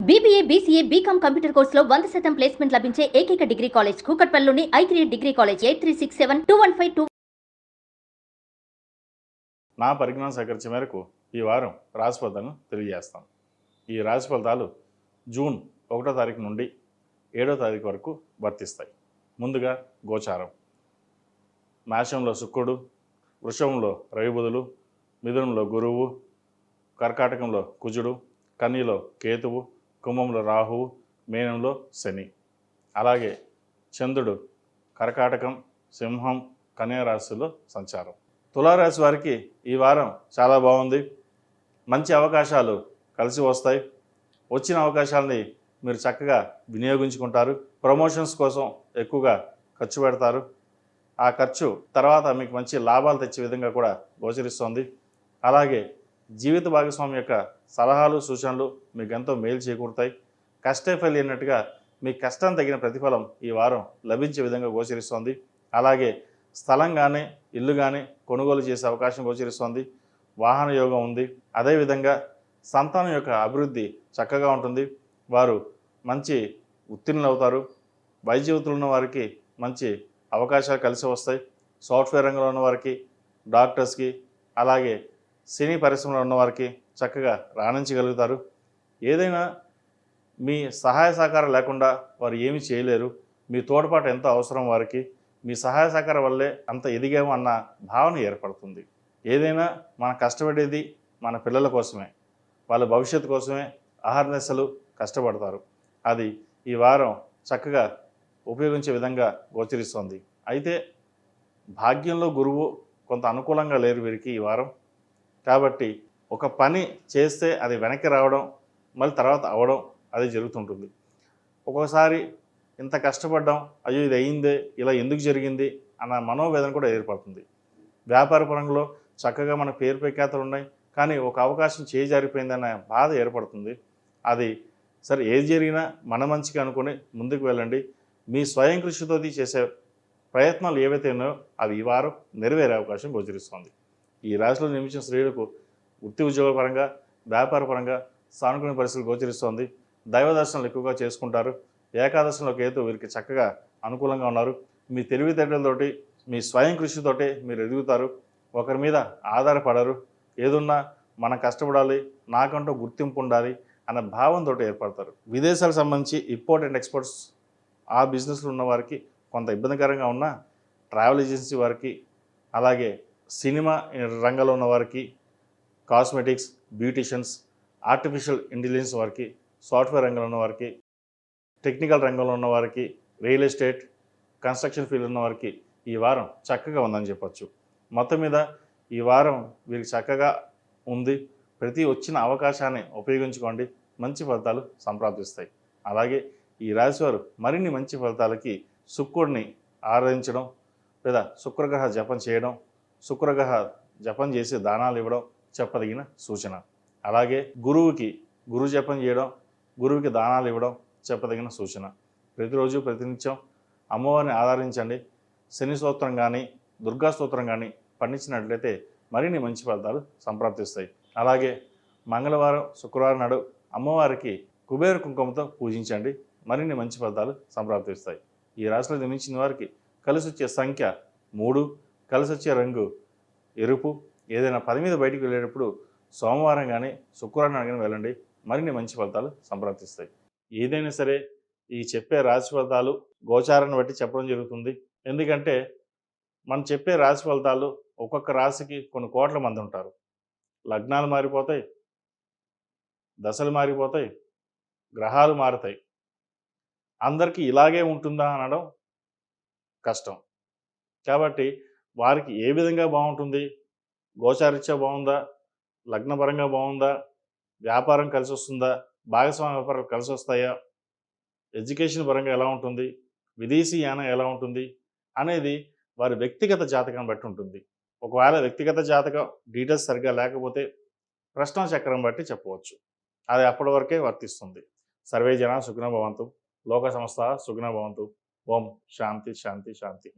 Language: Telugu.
బీబీఏ, బీసీఏ, బీకామ్ కంప్యూటర్ కోర్సులో 100% ప్లేస్మెంట్ లభించే ఏకైక డిగ్రీ కాలేజ్ కూకట్పల్లిలోని i3 డిగ్రీ కాలేజ్ 83672152. నా పరిజ్ఞానం సేకరించే మేరకు ఈ వారం రాశి ఫలితాలను తెలియజేస్తాం. ఈ రాశి ఫలితాలు జూన్ 1వ తారీఖు నుండి 7వ తారీఖు వరకు వర్తిస్తాయి. ముందుగా గోచారం. మేషంలో శుక్రుడు, వృషభంలో రవి బుధులు, మిథునంలో గురువు, కర్కాటకంలో కుజుడు, కన్యలో కేతువు, కుంభంలో రాహువు, మీనంలో శని. అలాగే చంద్రుడు కర్కాటకం, సింహం, కన్యా రాశిలో సంచారం. తులారాశి వారికి ఈ వారం చాలా బాగుంది. మంచి అవకాశాలు కలిసి వస్తాయి. వచ్చిన అవకాశాలని మీరు చక్కగా వినియోగించుకుంటారు. ప్రమోషన్స్ కోసం ఎక్కువగా ఖర్చు పెడతారు. ఆ ఖర్చు తర్వాత మీకు మంచి లాభాలు తెచ్చే విధంగా కూడా గోచరిస్తోంది. అలాగే జీవిత భాగస్వామి యొక్క సలహాలు, సూచనలు మీకు ఎంతో మేలు చేకూరుతాయి. కష్టే ఫలి అన్నట్టుగా మీ కష్టం తగిన ప్రతిఫలం ఈ వారం లభించే విధంగా గోచరిస్తోంది. అలాగే స్థలం కానీ ఇల్లు కానీ కొనుగోలు చేసే అవకాశం గోచరిస్తోంది. వాహన యోగం ఉంది. అదేవిధంగా సంతానం యొక్క అభివృద్ధి చక్కగా ఉంటుంది. వారు మంచి ఉత్తీర్ణులు అవుతారు. వైద్య వృత్తులు ఉన్న వారికి మంచి అవకాశాలు కలిసి వస్తాయి. సాఫ్ట్వేర్ రంగంలో ఉన్న వారికి, డాక్టర్స్కి, అలాగే సినీ పరిశ్రమలో ఉన్నవారికి చక్కగా రాణించగలుగుతారు. ఏదైనా మీ సహాయ సహకారం లేకుండా వారు ఏమీ చేయలేరు. మీ తోడ్పాటు ఎంతో అవసరం వారికి. మీ సహాయ సహకారం వల్లే అంత ఎదిగాము అన్న భావన ఏర్పడుతుంది. ఏదైనా మనం కష్టపడేది మన పిల్లల కోసమే, వాళ్ళ భవిష్యత్తు కోసమే అహర్నిశలు కష్టపడతారు. అది ఈ వారం చక్కగా ఉపయోగించే విధంగా గోచరిస్తోంది. అయితే భాగ్యంలో గురువు కొంత అనుకూలంగా లేరు వీరికి ఈ వారం. కాబట్టి ఒక పని చేస్తే అది వెనక్కి రావడం, మళ్ళీ తర్వాత అవడం అది జరుగుతుంటుంది. ఒక్కోసారి ఇంత కష్టపడ్డాం, అయ్యో ఇది అయ్యిందే, ఇలా ఎందుకు జరిగింది అన్న మనోవేదన కూడా ఏర్పడుతుంది. వ్యాపార పరంలో చక్కగా మన పేరు ప్రఖ్యాతలు ఉన్నాయి, కానీ ఒక అవకాశం చేజారిపోయిందన్న బాధ ఏర్పడుతుంది. అది సరే, ఏది జరిగినా మన మంచిగా అనుకుని ముందుకు వెళ్ళండి. మీ స్వయం కృషితో చేసే ప్రయత్నాలు ఏవైతే ఉన్నాయో అవి ఈ వారం నెరవేరే అవకాశం గోచరిస్తుంది. ఈ రాశిలో నిర్మించిన స్త్రీలకు వృత్తి ఉద్యోగపరంగా, వ్యాపారపరంగా సానుకూల పరిస్థితులు గోచరిస్తోంది. దైవ దర్శనాలు ఎక్కువగా చేసుకుంటారు. ఏకాదశంలో కేతు వీరికి చక్కగా అనుకూలంగా ఉన్నారు. మీ తెలివితేటలతోటి, మీ స్వయం కృషితోటి మీరు ఎదుగుతారు. ఒకరి మీద ఆధారపడరు. ఏదున్నా మనం కష్టపడాలి, నాకంటూ గుర్తింపు ఉండాలి అన్న భావంతో ఏర్పడతారు. విదేశాలకు సంబంధించి ఇంపోర్ట్ అండ్ ఎక్స్పోర్ట్స్ ఆ బిజినెస్లో ఉన్న వారికి కొంత ఇబ్బందికరంగా ఉన్న ట్రావెల్ ఏజెన్సీ వారికి, అలాగే సినిమా రంగంలో ఉన్న వారికి, కాస్మెటిక్స్, బ్యూటిషియన్స్, ఆర్టిఫిషియల్ ఇంటెలిజెన్స్ వారికి, సాఫ్ట్వేర్ రంగంలో ఉన్న వారికి, టెక్నికల్ రంగంలో ఉన్న వారికి, రియల్ ఎస్టేట్, కన్స్ట్రక్షన్ ఫీల్డ్ ఉన్న వారికి ఈ వారం చక్కగా ఉందని చెప్పచ్చు. మొత్తం మీద ఈ వారం వీరికి చక్కగా ఉంది. ప్రతి వచ్చిన అవకాశాన్ని ఉపయోగించుకోండి. మంచి ఫలితాలు సంప్రాప్తిస్తాయి. అలాగే ఈ రాశివారు మరిన్ని మంచి ఫలితాలకి శుక్రుడిని ఆరాధించడం, లేదా శుక్రగ్రహ జపం చేయడం, శుక్రగ్రహ జపం చేసి దానాలు ఇవ్వడం చెప్పదగిన సూచన. అలాగే గురువుకి గురు జపం చేయడం, గురువుకి దానాలు ఇవ్వడం చెప్పదగిన సూచన. ప్రతిరోజు ప్రతినిత్యం అమ్మవారిని ఆరాధించండి. శని స్తోత్రం కానీ, దుర్గా స్తోత్రం కానీ పండించినట్లయితే మరిన్ని మంచి ఫలితాలు సంప్రాప్తిస్తాయి. అలాగే మంగళవారం, శుక్రవారం నాడు అమ్మవారికి కుబేర కుంకుమతో పూజించండి. మరిన్ని మంచి ఫలితాలు సంప్రాప్తిస్తాయి. ఈ రాశిలో జన్మించిన వారికి కలిసి వచ్చే సంఖ్య 3, కలిసి వచ్చే రంగు ఎరుపు. ఏదైనా పని మీద బయటికి వెళ్ళేటప్పుడు సోమవారం కానీ శుక్రవారం కానీ వెళ్ళండి. మరిన్ని మంచి ఫలితాలు సంప్రాప్తిస్తాయి. ఏదైనా సరే ఈ చెప్పే రాశి ఫలితాలు గోచారాన్ని బట్టి చెప్పడం జరుగుతుంది. ఎందుకంటే మనం చెప్పే రాశి ఫలితాలు ఒక్కొక్క రాశికి కొన్ని కోట్ల మంది ఉంటారు. లగ్నాలు మారిపోతాయి, దశలు మారిపోతాయి, గ్రహాలు మారుతాయి. అందరికీ ఇలాగే ఉంటుందా అనడం కష్టం. కాబట్టి వారికి ఏ విధంగా బాగుంటుంది, గోచారీత్యా బాగుందా, లగ్నపరంగా బాగుందా, వ్యాపారం కలిసి వస్తుందా, భాగస్వామ్య వ్యాపారాలు కలిసి వస్తాయా, ఎడ్యుకేషన్ పరంగా ఎలా ఉంటుంది, విదేశీ యానం ఎలా ఉంటుంది అనేది వారి వ్యక్తిగత జాతకం బట్టి ఉంటుంది. ఒకవేళ వ్యక్తిగత జాతకం డీటెయిల్స్ సరిగ్గా లేకపోతే ప్రశ్న చక్రం బట్టి చెప్పవచ్చు. అది అప్పటి వరకే వర్తిస్తుంది. సర్వే జన సుఖినో భవంతు. లోక సంస్థ సుఖినో భవంతు. ఓం శాంతి శాంతి శాంతి.